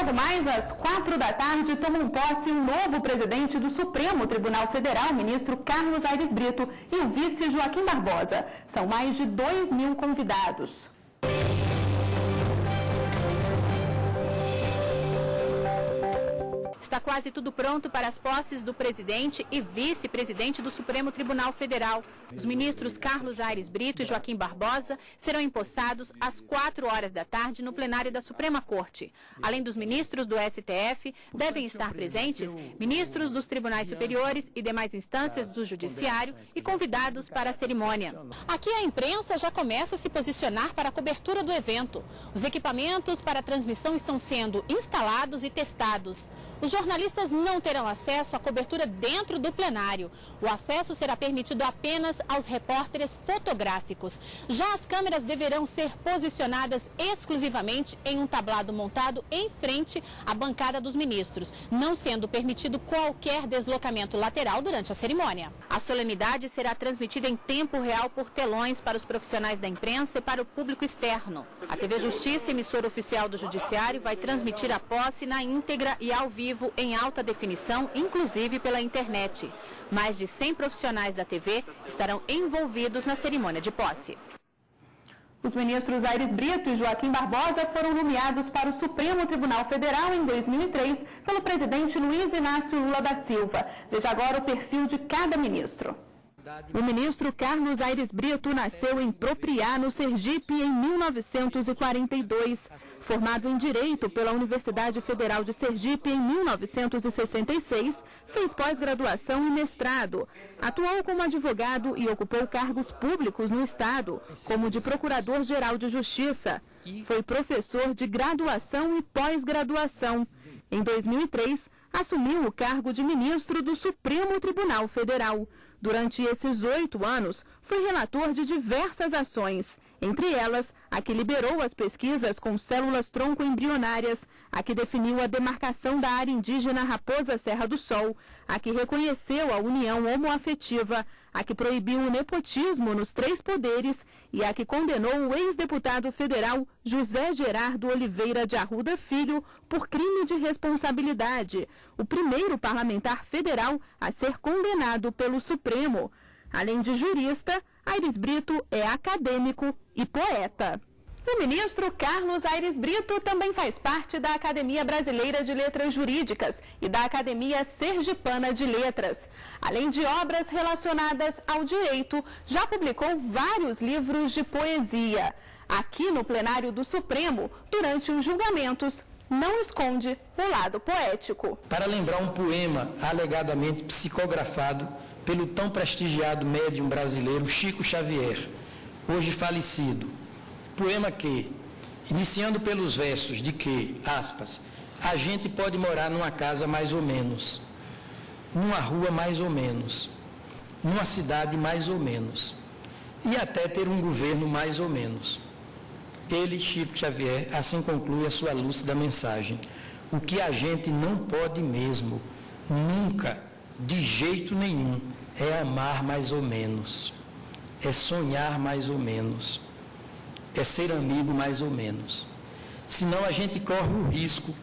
Logo mais às 16h tomam posse um novo presidente do Supremo Tribunal Federal, ministro Carlos Aires Brito, e o vice Joaquim Barbosa. São mais de 2.000 convidados. Está quase tudo pronto para as posses do presidente e vice-presidente do Supremo Tribunal Federal. Os ministros Carlos Aires Brito e Joaquim Barbosa serão empossados às 16h no plenário da Suprema Corte. Além dos ministros do STF, devem estar presentes ministros dos tribunais superiores e demais instâncias do Judiciário e convidados para a cerimônia. Aqui a imprensa já começa a se posicionar para a cobertura do evento. Os equipamentos para a transmissão estão sendo instalados e testados. Os jornalistas não terão acesso à cobertura dentro do plenário. O acesso será permitido apenas aos repórteres fotográficos. Já as câmeras deverão ser posicionadas exclusivamente em um tablado montado em frente à bancada dos ministros, não sendo permitido qualquer deslocamento lateral durante a cerimônia. A solenidade será transmitida em tempo real por telões para os profissionais da imprensa e para o público externo. A TV Justiça, emissora oficial do Judiciário, vai transmitir a posse na íntegra e ao vivo em alta definição, inclusive pela internet. Mais de 100 profissionais da TV estarão envolvidos na cerimônia de posse. Os ministros Aires Brito e Joaquim Barbosa foram nomeados para o Supremo Tribunal Federal em 2003 pelo presidente Luiz Inácio Lula da Silva. Veja agora o perfil de cada ministro. O ministro Carlos Aires Brito nasceu em Propriá, no Sergipe, em 1942. Formado em Direito pela Universidade Federal de Sergipe em 1966, fez pós-graduação e mestrado. Atuou como advogado e ocupou cargos públicos no Estado, como de Procurador-Geral de Justiça. Foi professor de graduação e pós-graduação. Em 2003, assumiu o cargo de ministro do Supremo Tribunal Federal. Durante esses 8 anos, foi relator de diversas ações, entre elas a que liberou as pesquisas com células tronco embrionárias, a que definiu a demarcação da área indígena Raposa Serra do Sol, a que reconheceu a união homoafetiva, a que proibiu o nepotismo nos 3 poderes e a que condenou o ex-deputado federal José Gerardo Oliveira de Arruda Filho por crime de responsabilidade, o primeiro parlamentar federal a ser condenado pelo Supremo. Além de jurista, Aires Brito é acadêmico e poeta. O ministro Carlos Aires Brito também faz parte da Academia Brasileira de Letras Jurídicas e da Academia Sergipana de Letras. Além de obras relacionadas ao direito, já publicou vários livros de poesia. Aqui no plenário do Supremo, durante os julgamentos, não esconde o lado poético. Para lembrar um poema alegadamente psicografado pelo tão prestigiado médium brasileiro Chico Xavier, hoje falecido. Poema que, iniciando pelos versos de que, aspas, a gente pode morar numa casa mais ou menos, numa rua mais ou menos, numa cidade mais ou menos, e até ter um governo mais ou menos. Ele, Chico Xavier, assim conclui a sua lúcida mensagem. O que a gente não pode mesmo, nunca, de jeito nenhum, é amar mais ou menos, é sonhar mais ou menos, é ser amigo mais ou menos. Senão a gente corre o risco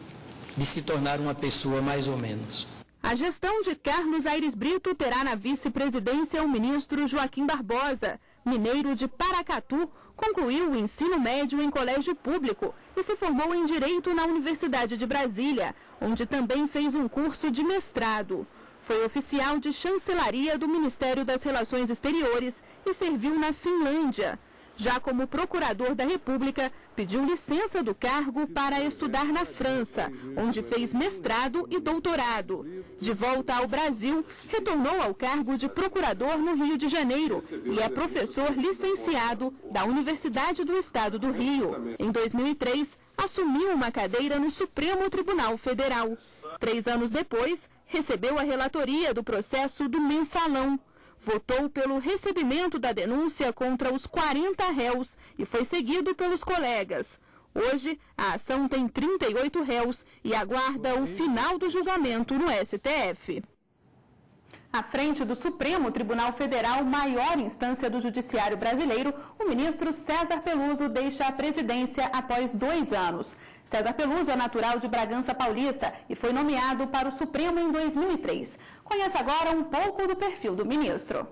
de se tornar uma pessoa mais ou menos. A gestão de Carlos Aires Brito terá na vice-presidência o ministro Joaquim Barbosa. Mineiro de Paracatu, concluiu o ensino médio em colégio público e se formou em Direito na Universidade de Brasília, onde também fez um curso de mestrado. Foi oficial de chancelaria do Ministério das Relações Exteriores e serviu na Finlândia. Já como procurador da República, pediu licença do cargo para estudar na França, onde fez mestrado e doutorado. De volta ao Brasil, retornou ao cargo de procurador no Rio de Janeiro e é professor licenciado da Universidade do Estado do Rio. Em 2003, assumiu uma cadeira no Supremo Tribunal Federal. 3 anos depois, recebeu a relatoria do processo do Mensalão. Votou pelo recebimento da denúncia contra os 40 réus e foi seguido pelos colegas. Hoje, a ação tem 38 réus e aguarda o final do julgamento no STF. À frente do Supremo Tribunal Federal, maior instância do Judiciário brasileiro, o ministro César Peluso deixa a presidência após 2 anos. César Peluso é natural de Bragança Paulista e foi nomeado para o Supremo em 2003. Conheça agora um pouco do perfil do ministro.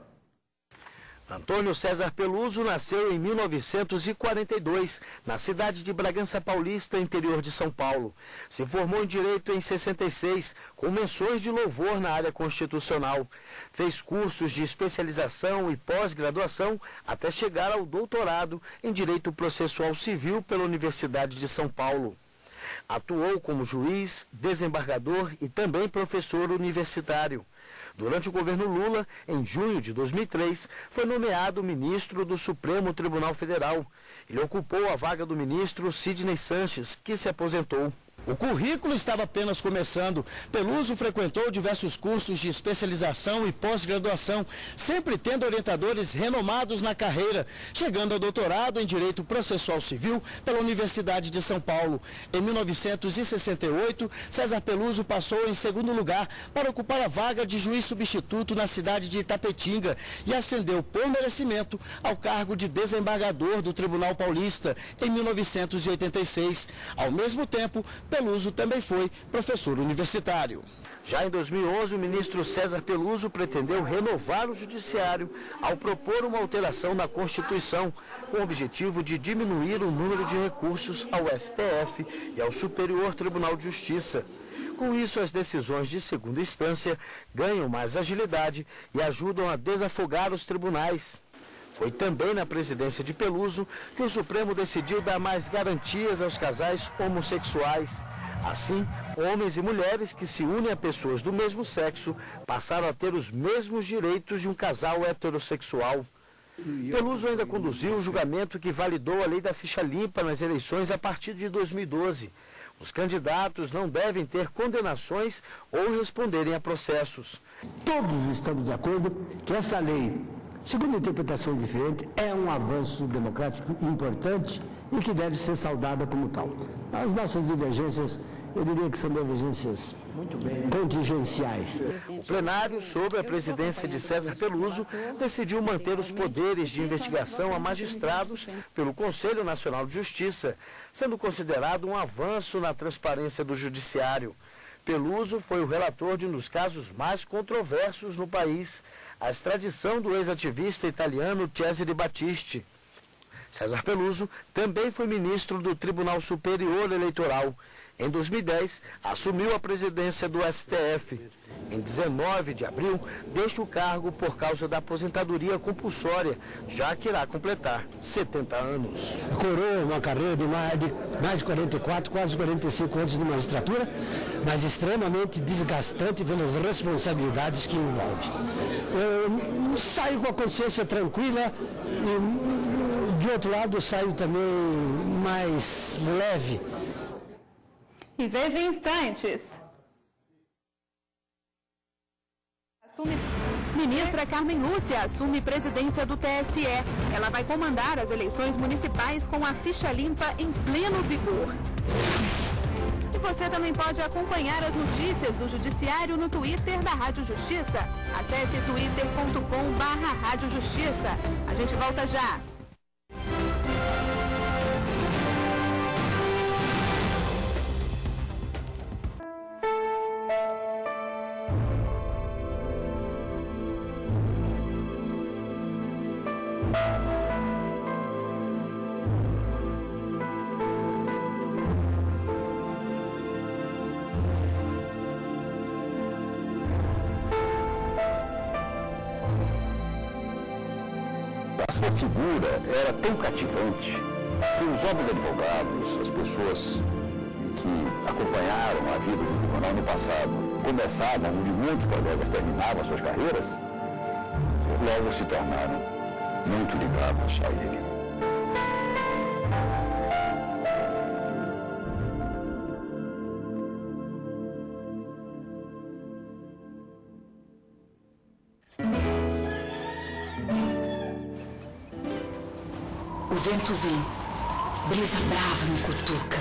Antônio César Peluso nasceu em 1942, na cidade de Bragança Paulista, interior de São Paulo. Se formou em Direito em 66, com menções de louvor na área constitucional. Fez cursos de especialização e pós-graduação até chegar ao doutorado em Direito Processual Civil pela Universidade de São Paulo. Atuou como juiz, desembargador e também professor universitário. Durante o governo Lula, em junho de 2003, foi nomeado ministro do Supremo Tribunal Federal. Ele ocupou a vaga do ministro Sidney Sanches, que se aposentou. O currículo estava apenas começando. Peluso frequentou diversos cursos de especialização e pós-graduação, sempre tendo orientadores renomados na carreira, chegando ao doutorado em Direito Processual Civil pela Universidade de São Paulo. Em 1968, César Peluso passou em segundo lugar para ocupar a vaga de juiz substituto na cidade de Itapetinga e ascendeu por merecimento ao cargo de desembargador do Tribunal Paulista em 1986. Ao mesmo tempo, Peluso também foi professor universitário. Já em 2011, o ministro César Peluso pretendeu renovar o judiciário ao propor uma alteração na Constituição, com o objetivo de diminuir o número de recursos ao STF e ao Superior Tribunal de Justiça. Com isso, as decisões de segunda instância ganham mais agilidade e ajudam a desafogar os tribunais. Foi também na presidência de Peluso que o Supremo decidiu dar mais garantias aos casais homossexuais. Assim, homens e mulheres que se unem a pessoas do mesmo sexo passaram a ter os mesmos direitos de um casal heterossexual. Peluso ainda conduziu o julgamento que validou a lei da ficha limpa nas eleições a partir de 2012. Os candidatos não devem ter condenações ou responderem a processos. Todos estamos de acordo que essa lei, segundo interpretações diferentes, é um avanço democrático importante e que deve ser saudada como tal. As nossas divergências, eu diria que são divergências contingenciais. O plenário, sob a presidência de César Peluso, decidiu manter os poderes de investigação a magistrados pelo Conselho Nacional de Justiça, sendo considerado um avanço na transparência do judiciário. Peluso foi o relator de um dos casos mais controversos no país, a extradição do ex-ativista italiano Cesare Battisti. César Peluso também foi ministro do Tribunal Superior Eleitoral. Em 2010, assumiu a presidência do STF. Em 19 de abril, deixa o cargo por causa da aposentadoria compulsória, já que irá completar 70 anos. Coroa uma carreira de mais de 44, quase 45 anos de magistratura, mas extremamente desgastante pelas responsabilidades que envolve. Eu saio com a consciência tranquila e, de outro lado, saio também mais leve. E veja em instantes. Ministra Carmen Lúcia assume presidência do TSE. Ela vai comandar as eleições municipais com a ficha limpa em pleno vigor. E você também pode acompanhar as notícias do Judiciário no Twitter da Rádio Justiça. Acesse twitter.com/Rádio Justiça. A gente volta já. A sua figura era tão cativante que os jovens advogados, as pessoas que acompanharam a vida do tribunal no passado, começavam, onde muitos colegas terminavam suas carreiras, logo se tornaram muito ligados a ele. O vento vem, brisa brava me cutuca.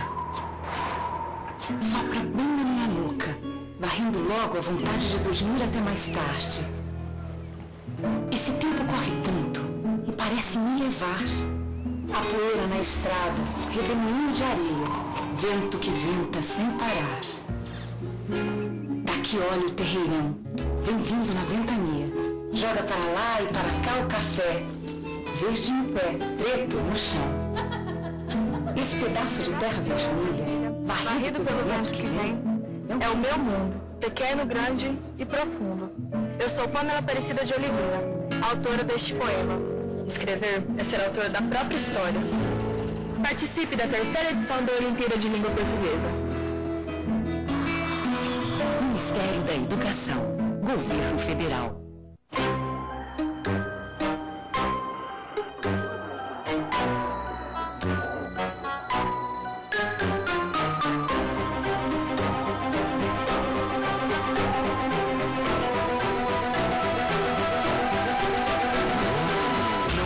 Sopra bem na minha nuca, varrendo logo a vontade de dormir até mais tarde. Esse tempo corre tanto e parece me levar. A poeira na estrada, redemoinho de areia, vento que venta sem parar. Daqui olha o terreirão, vem vindo na ventania, joga para lá e para cá o café, verde em pé, preto no chão. Esse pedaço de terra vermelha, varrido pelo vento que vem, é o meu mundo, pequeno, grande e profundo. Eu sou Pamela Aparecida de Oliveira, autora deste poema. Escrever é ser autora da própria história. Participe da 3ª edição da Olimpíada de Língua Portuguesa. Ministério da Educação, Governo Federal.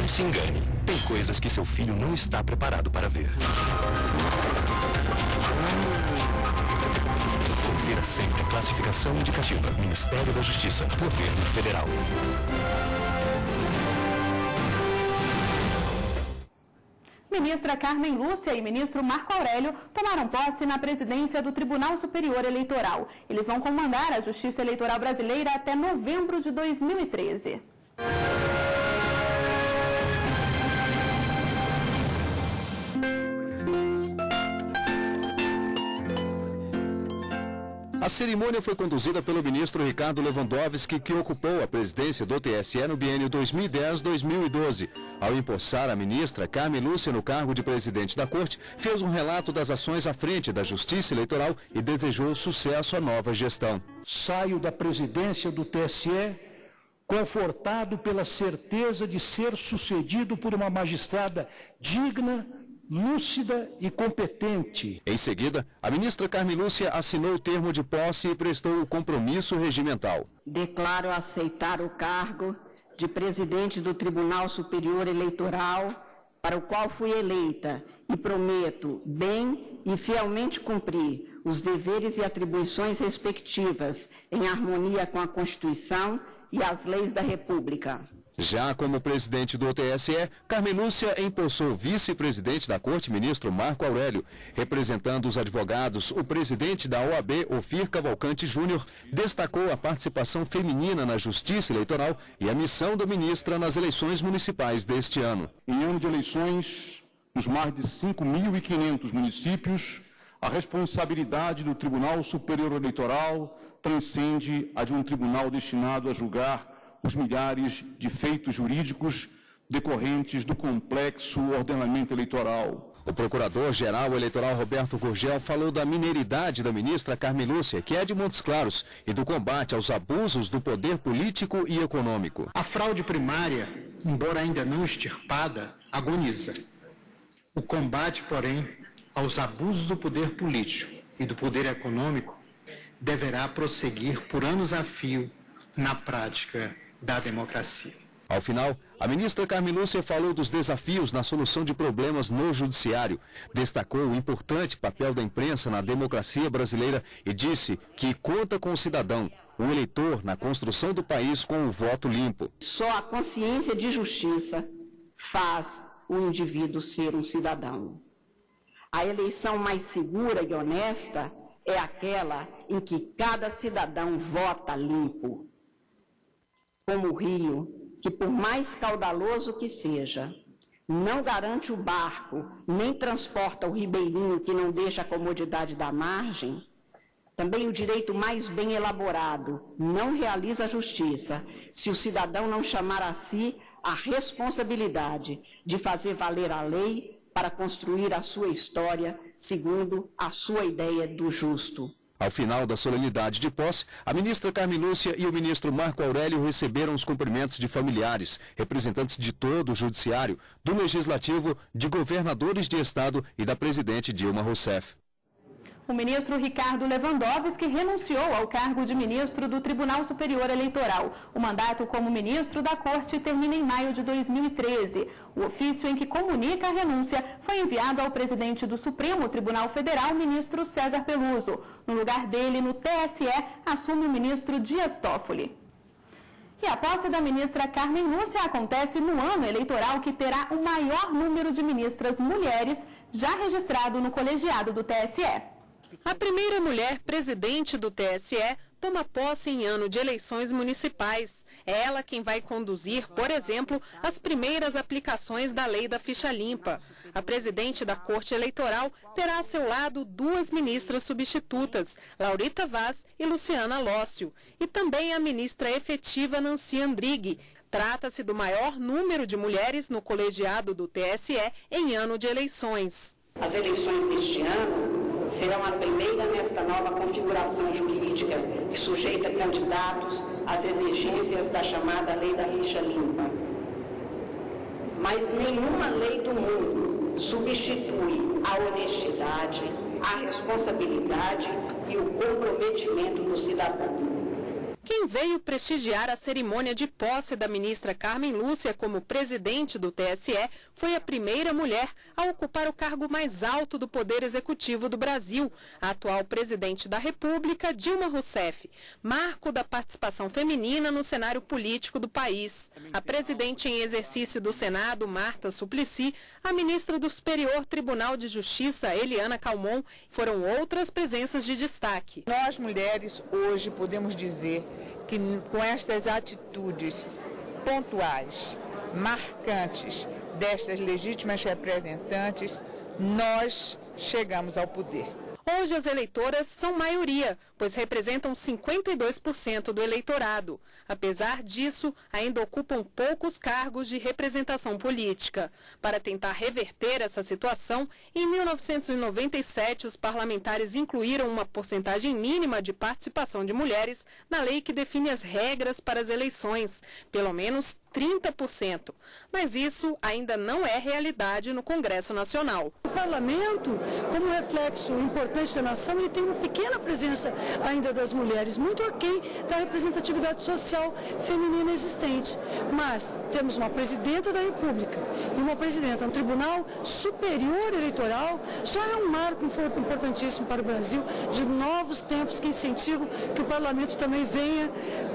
Se engane, tem coisas que seu filho não está preparado para ver. Confira sempre a classificação indicativa. Ministério da Justiça, Governo Federal. Ministra Carmen Lúcia e ministro Marco Aurélio tomaram posse na presidência do Tribunal Superior Eleitoral. Eles vão comandar a Justiça Eleitoral Brasileira até novembro de 2013. A cerimônia foi conduzida pelo ministro Ricardo Lewandowski, que ocupou a presidência do TSE no biênio 2010-2012. Ao empossar a ministra Carmen Lúcia no cargo de presidente da Corte, fez um relato das ações à frente da Justiça Eleitoral e desejou sucesso à nova gestão. Saio da presidência do TSE confortado pela certeza de ser sucedido por uma magistrada digna, lúcida e competente. Em seguida, a ministra Carmen Lúcia assinou o termo de posse e prestou o compromisso regimental. Declaro aceitar o cargo de presidente do Tribunal Superior Eleitoral, para o qual fui eleita, e prometo bem e fielmente cumprir os deveres e atribuições respectivas, em harmonia com a Constituição e as leis da República. Já como presidente do TSE, Carmen Lúcia empossou o vice-presidente da Corte, ministro Marco Aurélio. Representando os advogados, o presidente da OAB, Ofir Cavalcante Júnior, destacou a participação feminina na Justiça Eleitoral e a missão da ministra nas eleições municipais deste ano. Em ano de eleições, nos mais de 5.500 municípios, a responsabilidade do Tribunal Superior Eleitoral transcende a de um tribunal destinado a julgar os milhares de feitos jurídicos decorrentes do complexo ordenamento eleitoral. O procurador-geral eleitoral Roberto Gurgel falou da mineiridade da ministra Carmen Lúcia, que é de Montes Claros, e do combate aos abusos do poder político e econômico. A fraude primária, embora ainda não extirpada, agoniza. O combate, porém, aos abusos do poder político e do poder econômico deverá prosseguir por anos a fio na prática da democracia. Ao final, a ministra Carmen Lúcia falou dos desafios na solução de problemas no judiciário, destacou o importante papel da imprensa na democracia brasileira e disse que conta com o cidadão, o eleitor, na construção do país com o voto limpo. Só a consciência de justiça faz o indivíduo ser um cidadão. A eleição mais segura e honesta é aquela em que cada cidadão vota limpo. Como o rio, que por mais caudaloso que seja, não garante o barco, nem transporta o ribeirinho que não deixa a comodidade da margem, também o direito mais bem elaborado não realiza a justiça se o cidadão não chamar a si a responsabilidade de fazer valer a lei para construir a sua história segundo a sua ideia do justo. Ao final da solenidade de posse, a ministra Carmen Lúcia e o ministro Marco Aurélio receberam os cumprimentos de familiares, representantes de todo o judiciário, do legislativo, de governadores de estado e da presidente Dilma Rousseff. O ministro Ricardo Lewandowski renunciou ao cargo de ministro do Tribunal Superior Eleitoral. O mandato como ministro da Corte termina em maio de 2013. O ofício em que comunica a renúncia foi enviado ao presidente do Supremo Tribunal Federal, ministro César Peluso. No lugar dele, no TSE, assume o ministro Dias Toffoli. E a posse da ministra Carmen Lúcia acontece no ano eleitoral que terá o maior número de ministras mulheres já registrado no colegiado do TSE. A primeira mulher presidente do TSE toma posse em ano de eleições municipais. É ela quem vai conduzir, por exemplo, as primeiras aplicações da lei da ficha limpa. A presidente da Corte Eleitoral terá a seu lado duas ministras substitutas, Laurita Vaz e Luciana Lócio, e também a ministra efetiva Nancy Andrighi. Trata-se do maior número de mulheres no colegiado do TSE em ano de eleições. As eleições deste ano serão a primeira nesta nova configuração jurídica que sujeita candidatos às exigências da chamada lei da ficha limpa. Mas nenhuma lei do mundo substitui a honestidade, a responsabilidade e o comprometimento do cidadão. Quem veio prestigiar a cerimônia de posse da ministra Carmen Lúcia como presidente do TSE foi a primeira mulher a ocupar o cargo mais alto do Poder Executivo do Brasil, a atual presidente da República, Dilma Rousseff, marco da participação feminina no cenário político do país. A presidente em exercício do Senado, Marta Suplicy, a ministra do Superior Tribunal de Justiça, Eliana Calmon, foram outras presenças de destaque. Nós, mulheres, hoje podemos dizer que com estas atitudes pontuais, marcantes destas legítimas representantes, nós chegamos ao poder. Hoje as eleitoras são maioria, pois representam 52% do eleitorado. Apesar disso, ainda ocupam poucos cargos de representação política. Para tentar reverter essa situação, em 1997 os parlamentares incluíram uma porcentagem mínima de participação de mulheres na lei que define as regras para as eleições, pelo menos 30%. Mas isso ainda não é realidade no Congresso Nacional. O parlamento, como reflexo importante da nação, ele tem uma pequena presença ainda das mulheres, muito aquém da representatividade social feminina existente. Mas temos uma presidenta da República e uma presidenta do Tribunal Superior Eleitoral, já é um marco importantíssimo para o Brasil, de novos tempos que incentivam que o parlamento também venha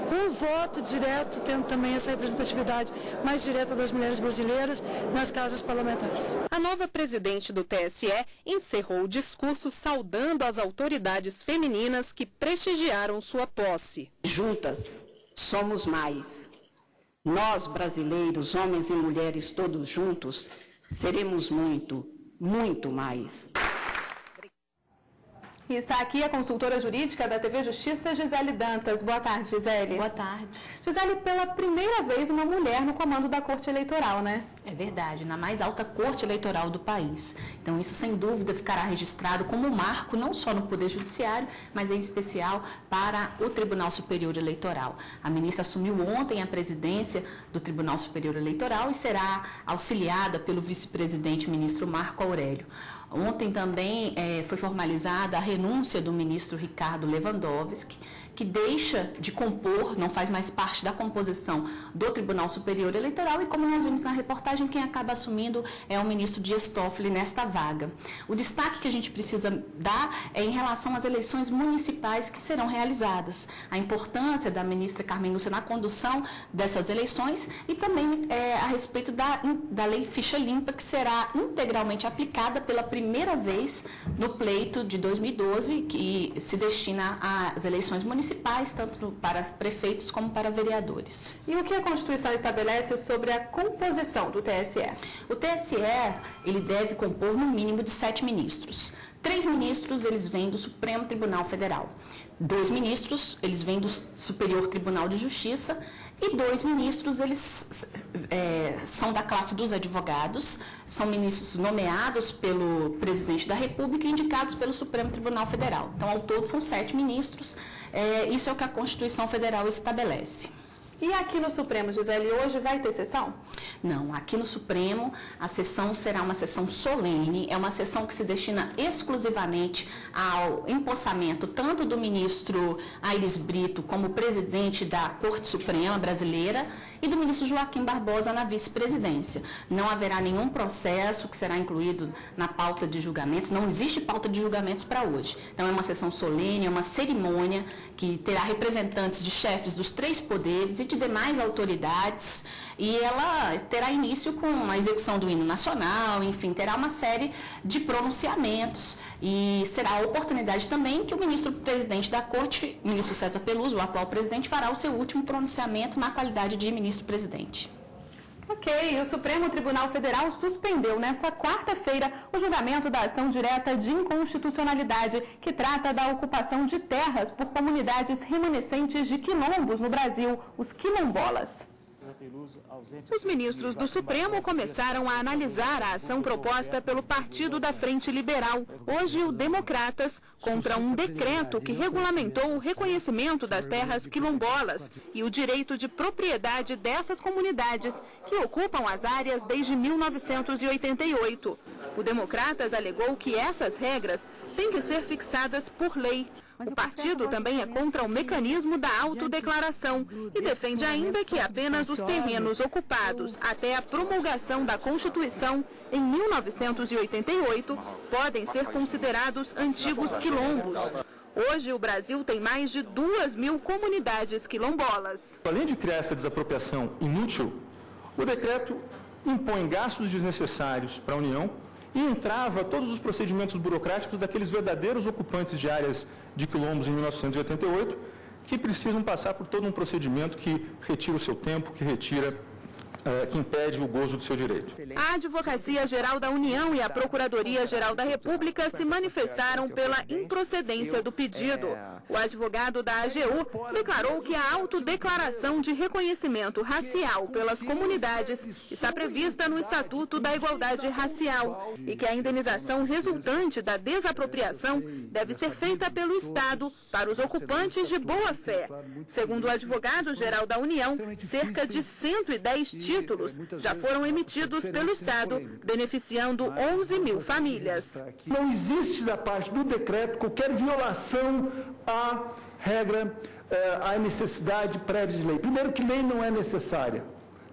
com o voto direto, tendo também essa representatividade mais direta das mulheres brasileiras nas casas parlamentares. A nova presidente do TSE encerrou o discurso saudando as autoridades femininas que prestigiaram sua posse. Juntas somos mais. Nós, brasileiros, homens e mulheres todos juntos, seremos muito, muito mais. E está aqui a consultora jurídica da TV Justiça, Gisele Dantas. Boa tarde, Gisele. Boa tarde. Gisele, pela primeira vez uma mulher no comando da Corte Eleitoral, né? É verdade, na mais alta Corte Eleitoral do país. Então isso, sem dúvida, ficará registrado como um marco, não só no Poder Judiciário, mas em especial para o Tribunal Superior Eleitoral. A ministra assumiu ontem a presidência do Tribunal Superior Eleitoral e será auxiliada pelo vice-presidente ministro Marco Aurélio. Ontem também foi formalizada a renúncia do ministro Ricardo Lewandowski, que deixa de compor, não faz mais parte da composição do Tribunal Superior Eleitoral e, como nós vimos na reportagem, quem acaba assumindo é o ministro Dias Toffoli nesta vaga. O destaque que a gente precisa dar é em relação às eleições municipais que serão realizadas. A importância da ministra Carmen Lúcia na condução dessas eleições e também a respeito da lei ficha limpa, que será integralmente aplicada pela primeira vez no pleito de 2012, que se destina às eleições municipais, tanto para prefeitos como para vereadores. E o que a Constituição estabelece sobre a composição do TSE? O TSE, ele deve compor no mínimo de 7 ministros. 3 ministros, eles vêm do Supremo Tribunal Federal. 2 ministros, eles vêm do Superior Tribunal de Justiça. E 2 ministros, eles são da classe dos advogados, são ministros nomeados pelo presidente da República e indicados pelo Supremo Tribunal Federal. Então, ao todo, são 7 ministros. Isso é o que a Constituição Federal estabelece. E aqui no Supremo, Gisele, hoje vai ter sessão? Não, aqui no Supremo a sessão será uma sessão solene, é uma sessão que se destina exclusivamente ao empossamento tanto do ministro Aires Brito como presidente da Corte Suprema Brasileira e do ministro Joaquim Barbosa na vice-presidência. Não haverá nenhum processo que será incluído na pauta de julgamentos, não existe pauta de julgamentos para hoje. Então é uma sessão solene, é uma cerimônia que terá representantes de chefes dos 3 poderes e de demais autoridades, e ela terá início com a execução do hino nacional, enfim, terá uma série de pronunciamentos, e será a oportunidade também que o ministro-presidente da Corte, ministro César Peluso, o atual presidente, fará o seu último pronunciamento na qualidade de ministro-presidente. Ok, o Supremo Tribunal Federal suspendeu nesta quarta-feira o julgamento da ação direta de inconstitucionalidade que trata da ocupação de terras por comunidades remanescentes de quilombos no Brasil, os quilombolas. Os ministros do Supremo começaram a analisar a ação proposta pelo Partido da Frente Liberal, hoje o Democratas, contra um decreto que regulamentou o reconhecimento das terras quilombolas e o direito de propriedade dessas comunidades que ocupam as áreas desde 1988. O Democratas alegou que essas regras têm que ser fixadas por lei. O partido também é contra o mecanismo da autodeclaração e defende ainda que apenas os terrenos ocupados até a promulgação da Constituição em 1988 podem ser considerados antigos quilombos. Hoje, o Brasil tem mais de 2.000 comunidades quilombolas. Além de criar essa desapropriação inútil, o decreto impõe gastos desnecessários para a União e entrava todos os procedimentos burocráticos daqueles verdadeiros ocupantes de áreas de quilombos em 1988, que precisam passar por todo um procedimento que retira o seu tempo, que impede o gozo do seu direito. A Advocacia Geral da União e a Procuradoria Geral da República se manifestaram pela improcedência do pedido. O advogado da AGU declarou que a autodeclaração de reconhecimento racial pelas comunidades está prevista no Estatuto da Igualdade Racial e que a indenização resultante da desapropriação deve ser feita pelo Estado para os ocupantes de boa-fé. Segundo o advogado-geral da União, cerca de 110 títulos já foram emitidos pelo Estado, beneficiando 11.000 famílias. Não existe da parte do decreto qualquer violação à regra, à necessidade prévia de lei. Primeiro que lei não é necessária,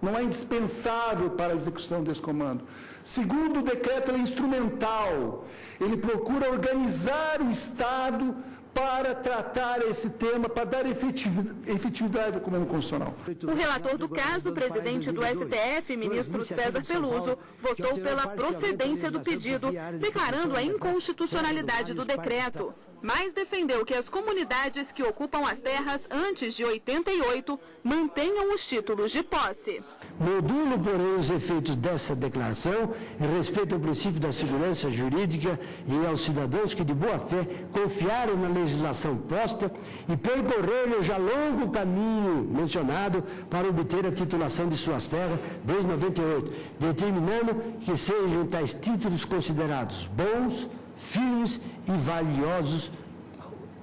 não é indispensável para a execução desse comando. Segundo, o decreto é instrumental, ele procura organizar o Estado para tratar esse tema, para dar efetividade ao comando constitucional. O relator do caso, o presidente do STF, ministro César Peluso, votou pela procedência do pedido, declarando a inconstitucionalidade do decreto, mas defendeu que as comunidades que ocupam as terras antes de 88 mantenham os títulos de posse. Modulo, porém, os efeitos dessa declaração em respeito ao princípio da segurança jurídica e aos cidadãos que, de boa fé, confiaram na legislação posta e percorreram o já longo caminho mencionado para obter a titulação de suas terras desde 98, determinando que sejam tais títulos considerados bons, firmes e valiosos,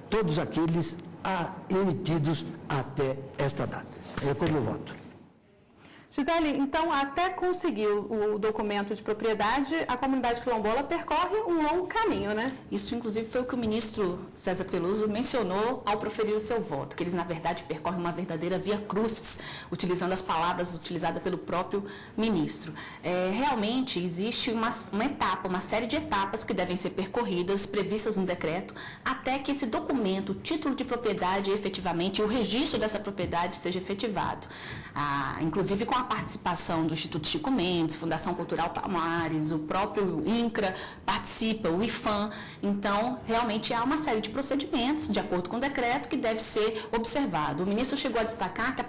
todos aqueles emitidos até esta data. É como eu voto. Gisele, então, até conseguir o documento de propriedade, a comunidade quilombola percorre um longo caminho, né? Isso, inclusive, foi o que o ministro César Peluso mencionou ao proferir o seu voto, que eles, na verdade, percorrem uma verdadeira via crucis, utilizando as palavras utilizadas pelo próprio ministro. Realmente, existe uma etapa, uma série de etapas que devem ser percorridas, previstas no decreto, até que esse documento, o título de propriedade, efetivamente, o registro dessa propriedade seja efetivado. Inclusive, com a participação do Instituto Chico Mendes, Fundação Cultural Palmares, o próprio INCRA participa, o IFAM. Então, realmente há uma série de procedimentos, de acordo com o decreto, que deve ser observado. O ministro chegou a destacar que o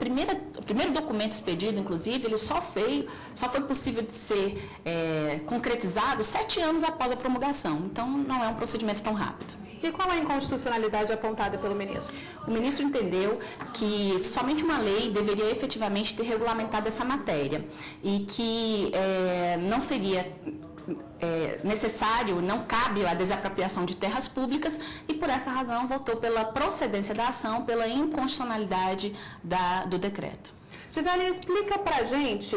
primeiro documento expedido, inclusive, ele só foi possível de ser concretizado 7 anos após a promulgação. Então, não é um procedimento tão rápido. E qual é a inconstitucionalidade apontada pelo ministro? O ministro entendeu que somente uma lei deveria efetivamente ter regulamentado essa matéria e que não seria necessário, não cabe a desapropriação de terras públicas e, por essa razão, votou pela procedência da ação, pela inconstitucionalidade do decreto. Gisele, explica pra gente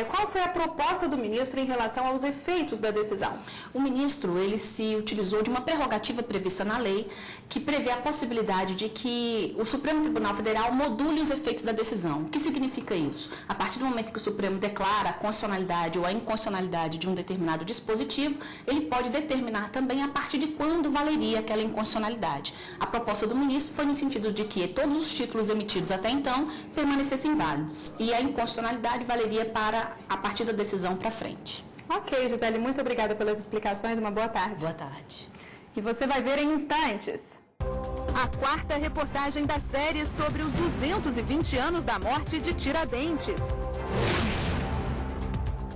qual foi a proposta do ministro em relação aos efeitos da decisão. O ministro, ele se utilizou de uma prerrogativa prevista na lei, que prevê a possibilidade de que o Supremo Tribunal Federal module os efeitos da decisão. O que significa isso? A partir do momento que o Supremo declara a constitucionalidade ou a inconstitucionalidade de um determinado dispositivo, ele pode determinar também a partir de quando valeria aquela inconstitucionalidade. A proposta do ministro foi no sentido de que todos os títulos emitidos até então permanecessem válidos e a inconstitucionalidade valeria a partir da decisão para frente. Ok, Gisele, muito obrigada pelas explicações. Uma boa tarde. Boa tarde. E você vai ver em instantes. A quarta reportagem da série sobre os 220 anos da morte de Tiradentes.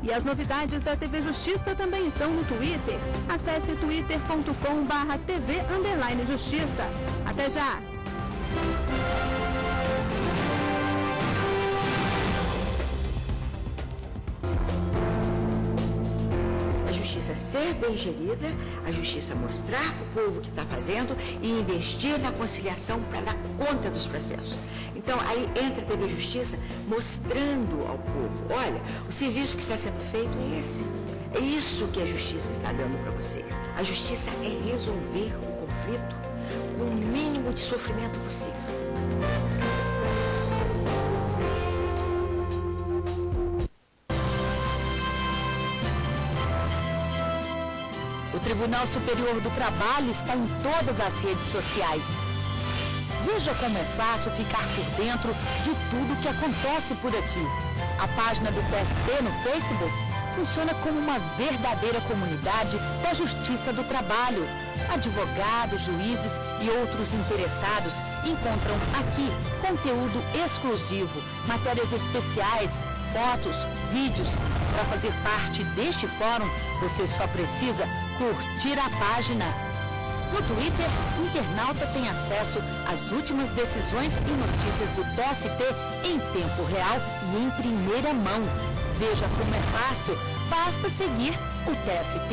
E as novidades da TV Justiça também estão no Twitter. Acesse twitter.com/TV_Justiça. Até já! A justiça ser bem gerida, a justiça mostrar para o povo o que está fazendo e investir na conciliação para dar conta dos processos. Então, aí entra a TV Justiça mostrando ao povo, olha, o serviço que está sendo feito é esse. É isso que a justiça está dando para vocês. A justiça é resolver o conflito com o mínimo de sofrimento possível. O Tribunal Superior do Trabalho está em todas as redes sociais. Veja como é fácil ficar por dentro de tudo que acontece por aqui. A página do TST no Facebook funciona como uma verdadeira comunidade da Justiça do Trabalho. Advogados, juízes e outros interessados encontram aqui conteúdo exclusivo, matérias especiais, fotos, vídeos. Para fazer parte deste fórum, você só precisa curtir a página. No Twitter, o internauta tem acesso às últimas decisões e notícias do TST em tempo real e em primeira mão. Veja como é fácil, basta seguir o TST.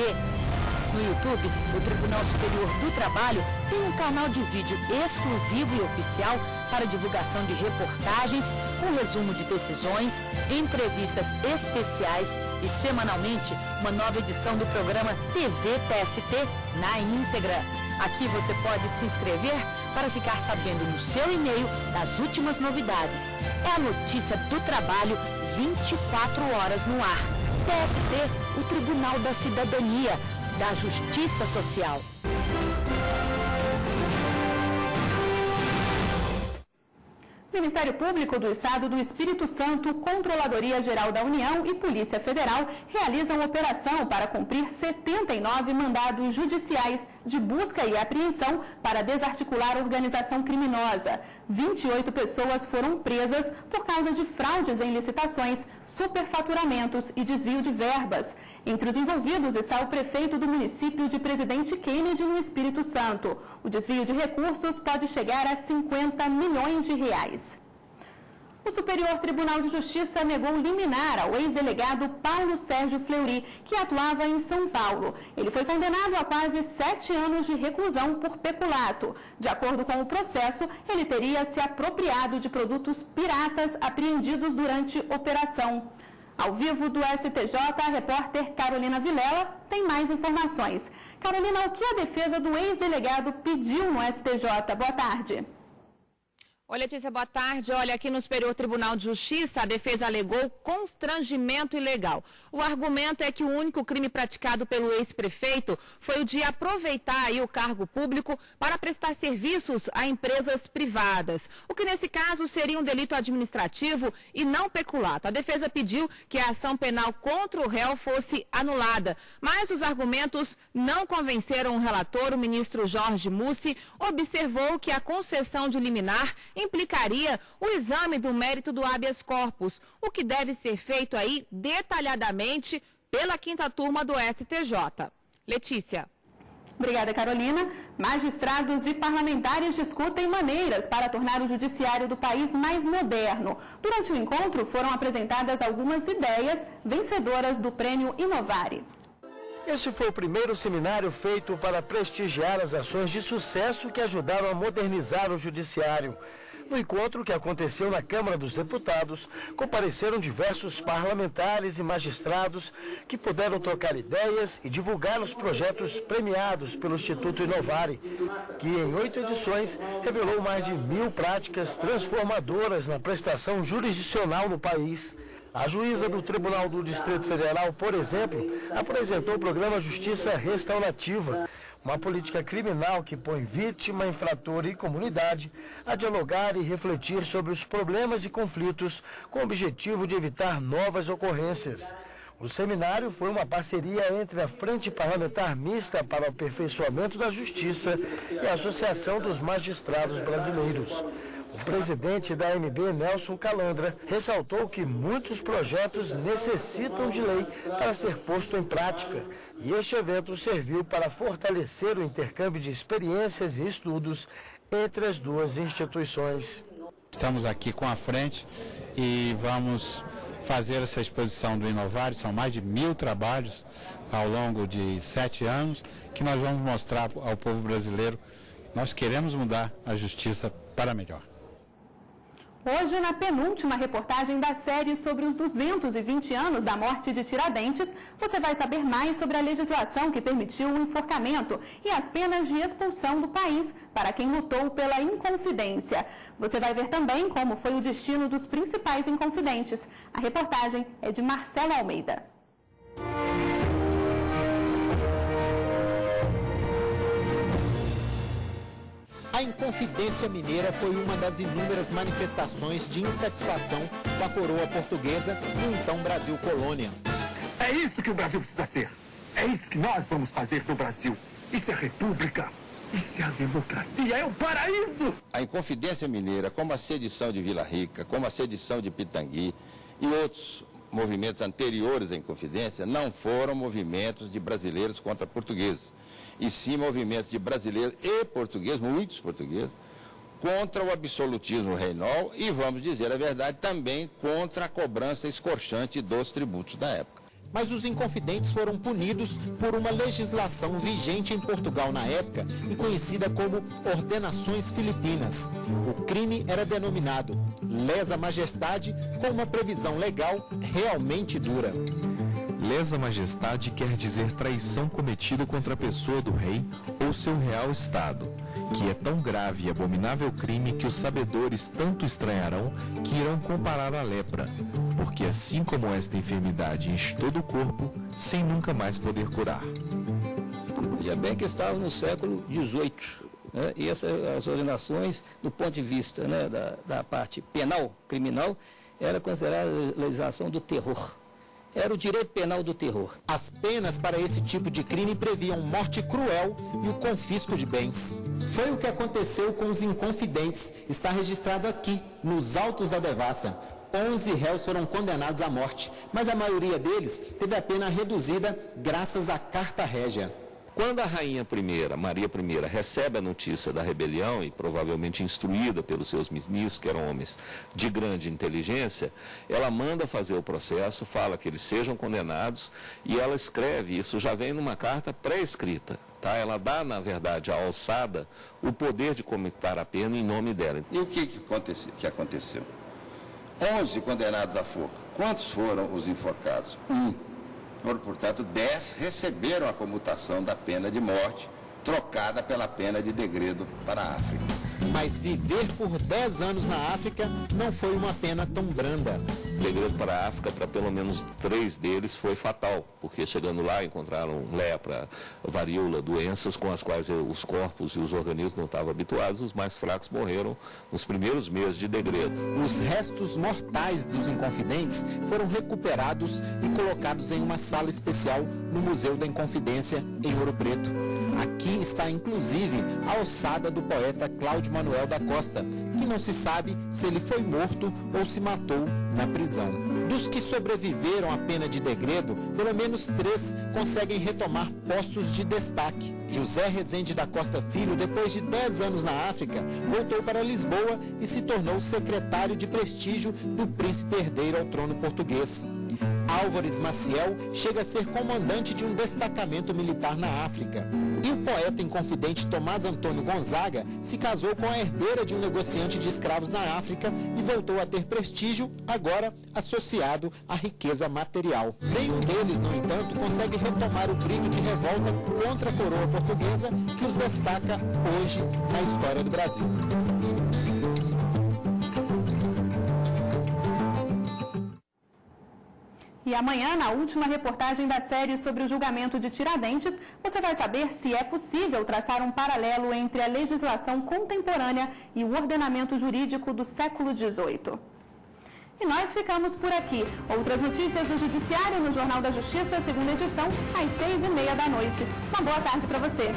No YouTube, o Tribunal Superior do Trabalho tem um canal de vídeo exclusivo e oficial para divulgação de reportagens com resumo de decisões, entrevistas especiais e, semanalmente, uma nova edição do programa TV TST na íntegra. Aqui você pode se inscrever para ficar sabendo no seu e-mail das últimas novidades. É a notícia do trabalho 24 horas no ar. TST, o Tribunal da Cidadania, da Justiça Social. Ministério Público do Estado do Espírito Santo, Controladoria Geral da União e Polícia Federal realizam operação para cumprir 79 mandados judiciais de busca e apreensão para desarticular organização criminosa. 28 pessoas foram presas por causa de fraudes em licitações, superfaturamentos e desvio de verbas. Entre os envolvidos está o prefeito do município de Presidente Kennedy, no Espírito Santo. O desvio de recursos pode chegar a 50 milhões de reais. O Superior Tribunal de Justiça negou liminar ao ex-delegado Paulo Sérgio Fleury, que atuava em São Paulo. Ele foi condenado a quase 7 anos de reclusão por peculato. De acordo com o processo, ele teria se apropriado de produtos piratas apreendidos durante operação. Ao vivo do STJ, a repórter Carolina Vilela tem mais informações. Carolina, o que a defesa do ex-delegado pediu no STJ? Boa tarde. Oi, Letícia, boa tarde. Olha, aqui no Superior Tribunal de Justiça, a defesa alegou constrangimento ilegal. O argumento é que o único crime praticado pelo ex-prefeito foi o de aproveitar aí o cargo público para prestar serviços a empresas privadas, o que nesse caso seria um delito administrativo e não peculato. A defesa pediu que a ação penal contra o réu fosse anulada, mas os argumentos não convenceram o relator, o ministro Jorge Mussi, observou que a concessão de liminar implicaria o exame do mérito do habeas corpus, o que deve ser feito aí detalhadamente pela 5ª turma do STJ. Letícia. Obrigada, Carolina. Magistrados e parlamentares discutem maneiras para tornar o judiciário do país mais moderno. Durante o encontro foram apresentadas algumas ideias vencedoras do Prêmio Inovare. Esse foi o primeiro seminário feito para prestigiar as ações de sucesso que ajudaram a modernizar o judiciário. No encontro que aconteceu na Câmara dos Deputados, compareceram diversos parlamentares e magistrados que puderam trocar ideias e divulgar os projetos premiados pelo Instituto Inovare, que em 8 edições revelou mais de 1.000 práticas transformadoras na prestação jurisdicional no país. A juíza do Tribunal do Distrito Federal, por exemplo, apresentou o programa Justiça Restaurativa, uma política criminal que põe vítima, infrator e comunidade a dialogar e refletir sobre os problemas e conflitos com o objetivo de evitar novas ocorrências. O seminário foi uma parceria entre a Frente Parlamentar Mista para o Aperfeiçoamento da Justiça e a Associação dos Magistrados Brasileiros. O presidente da AMB, Nelson Calandra, ressaltou que muitos projetos necessitam de lei para ser posto em prática, e este evento serviu para fortalecer o intercâmbio de experiências e estudos entre as duas instituições. Estamos aqui com a frente e vamos fazer essa exposição do Inovare. São mais de 1.000 trabalhos ao longo de 7 anos que nós vamos mostrar ao povo brasileiro. Nós queremos mudar a justiça para melhor. Hoje, na penúltima reportagem da série sobre os 220 anos da morte de Tiradentes, você vai saber mais sobre a legislação que permitiu o enforcamento e as penas de expulsão do país para quem lutou pela Inconfidência. Você vai ver também como foi o destino dos principais inconfidentes. A reportagem é de Marcelo Almeida. A Inconfidência Mineira foi uma das inúmeras manifestações de insatisfação com a coroa portuguesa no então Brasil Colônia. É isso que o Brasil precisa ser. É isso que nós vamos fazer no Brasil. Isso é república. Isso é a democracia. É o paraíso. A Inconfidência Mineira, como a sedição de Vila Rica, como a sedição de Pitangui e outros movimentos anteriores à Inconfidência, não foram movimentos de brasileiros contra portugueses, e sim movimentos de brasileiros e portugueses, muitos portugueses, contra o absolutismo reinol e, vamos dizer a verdade, também contra a cobrança escorchante dos tributos da época. Mas os inconfidentes foram punidos por uma legislação vigente em Portugal na época e conhecida como Ordenações Filipinas. O crime era denominado lesa majestade, com uma previsão legal realmente dura. Lesa majestade quer dizer traição cometida contra a pessoa do rei ou seu real estado, que é tão grave e abominável crime que os sabedores tanto estranharão que irão comparar à lepra, porque assim como esta enfermidade enche todo o corpo, sem nunca mais poder curar. Já bem que estava no século XVIII, né? E as ordenações, do ponto de vista, né, da parte penal, criminal, era considerada a legislação do terror. Era o direito penal do terror. As penas para esse tipo de crime previam morte cruel e o confisco de bens. Foi o que aconteceu com os inconfidentes. Está registrado aqui, nos autos da devassa. 11 réus foram condenados à morte, mas a maioria deles teve a pena reduzida graças à Carta Régia. Quando a rainha I, Maria I, recebe a notícia da rebelião, e provavelmente instruída pelos seus ministros, que eram homens de grande inteligência, ela manda fazer o processo, fala que eles sejam condenados, e ela escreve, isso já vem numa carta pré-escrita, tá? Ela dá, na verdade, à alçada o poder de comutar a pena em nome dela. E o que aconteceu? 11 condenados à forca. Quantos foram os enforcados? 1. Portanto, 10 receberam a comutação da pena de morte, trocada pela pena de degredo para a África. Mas viver por 10 anos na África não foi uma pena tão branda. O degredo para a África, para pelo menos 3 deles, foi fatal, porque chegando lá encontraram lepra, varíola, doenças com as quais os corpos e os organismos não estavam habituados. Os mais fracos morreram nos primeiros meses de degredo. Os restos mortais dos inconfidentes foram recuperados e colocados em uma sala especial no Museu da Inconfidência, em Ouro Preto. Aqui está, inclusive, a ossada do poeta Cláudio Manuel da Costa, que não se sabe se ele foi morto ou se matou na prisão. Dos que sobreviveram à pena de degredo, pelo menos 3 conseguem retomar postos de destaque. José Rezende da Costa Filho, depois de 10 anos na África, voltou para Lisboa e se tornou secretário de prestígio do príncipe herdeiro ao trono português. Álvares Maciel chega a ser comandante de um destacamento militar na África. E o poeta inconfidente Tomás Antônio Gonzaga se casou com a herdeira de um negociante de escravos na África e voltou a ter prestígio, agora associado à riqueza material. Nenhum deles, no entanto, consegue retomar o crime de revolta contra a coroa portuguesa que os destaca hoje na história do Brasil. E amanhã, na última reportagem da série sobre o julgamento de Tiradentes, você vai saber se é possível traçar um paralelo entre a legislação contemporânea e o ordenamento jurídico do século XVIII. E nós ficamos por aqui. Outras notícias do Judiciário no Jornal da Justiça, segunda edição, às 6h30 da noite. Uma boa tarde para você.